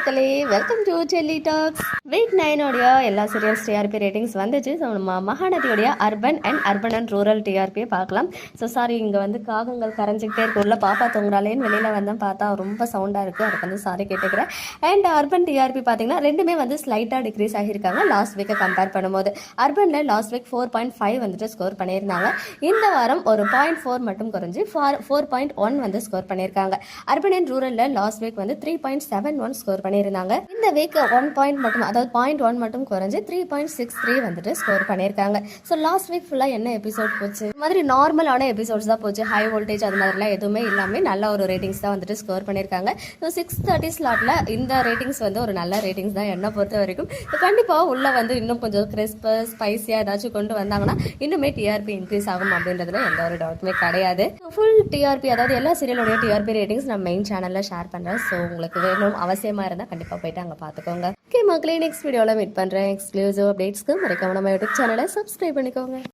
மக்களே, welcome to Selli tax. Week 9 உடைய எல்லா சீரியல்ஸ் டிஆர்பி ரேட்டிங்ஸ் வந்துச்சு. ஸோ நம்ம மகாநதியுடைய அர்பன் அண்ட் ரூரல் டிஆர்பியை பார்க்கலாம். ஸோ சாரி, இங்கே வந்து காகங்கள் கரைஞ்சிக்கிட்டே இருக்கு. உள்ள பாப்பா தூங்குறாளேன்னு வெளியில் வந்தேன், பார்த்தா ரொம்ப சவுண்டாக இருக்குது. அதுக்கு வந்து சாரி கேட்டுக்கிறேன். அண்ட் அர்பன் டிஆர்பி பார்த்தீங்கன்னா ரெண்டுமே வந்து ஸ்லைட்டாக டிக்ரீஸ் ஆகியிருக்காங்க லாஸ்ட் வீக்கை கம்பேர் பண்ணும்போது. அர்பனில் லாஸ்ட் வீக் 4.5 வந்துட்டு ஸ்கோர் பண்ணியிருந்தாங்க. இந்த வாரம் ஒரு 0.4 மட்டும் குறைஞ்சி 4.1 வந்து ஸ்கோர் பண்ணியிருக்காங்க. அர்பன் அண்ட் ரூரலில் லாஸ்ட் வீக் வந்து 3.71 ஸ்கோர் பண்ணியிருந்தாங்க. இந்த வீக் 1 பாயிண்ட் மட்டும், அதாவது 0.1 மட்டும் குறைஞ்சு 3.63 வந்துட்டு ஸ்கோர் பண்ணியிருக்காங்க. ஸோ லாஸ்ட் வீக் ஃபுல்லாக என்ன எபிசோட் போச்சு, இந்த மாதிரி நார்மலான எபிசோட்ஸ் தான் போச்சு. ஹை வோல்டேஜ் அது மாதிரிலாம் எதுவுமே இல்லாமல் நல்ல ஒரு ரேட்டிங்ஸ் தான் வந்துட்டு ஸ்கோர் பண்ணியிருக்காங்க. ஸோ 6:30 ஸ்லாட்டில் இந்த ரேட்டிங்ஸ் வந்து ஒரு நல்ல ரேட்டிங்ஸ் தான் என்னை பொறுத்த வரைக்கும். கண்டிப்பாக உள்ள வந்து இன்னும் கொஞ்சம் கிறிஸ்பு ஸ்பைஸியாக ஏதாச்சும் கொண்டு வந்தாங்கன்னா இன்னுமே டிஆர்பி இன்க்ரீஸ் ஆகும் அப்படின்றதுல எந்த ஒரு டவுட்டுமே கிடையாது. ஃபுல் டிஆர்பி, அதாவது எல்லா சீரியலோடைய டிஆர்பி ரேட்டிங்ஸ் நம்ம மெயின் சேனலில் ஷேர் பண்ணுறேன். ஸோ உங்களுக்கு வேணும் அவசியமாக இருந்தால் கண்டிப்பாக போயிட்டு அங்கே பார்த்துக்கோங்க. ஓகே மக்களே, நெக்ஸ்ட் வீடியோவில் மீட் பண்ணுறேன். எக்ஸ்க்ளூசிவ் அப்டேட்ஸ்க்கு மறக்காம நம்ம யூடியூப் சேனலை சப்ஸ்கிரைப் பண்ணிக்கோங்க.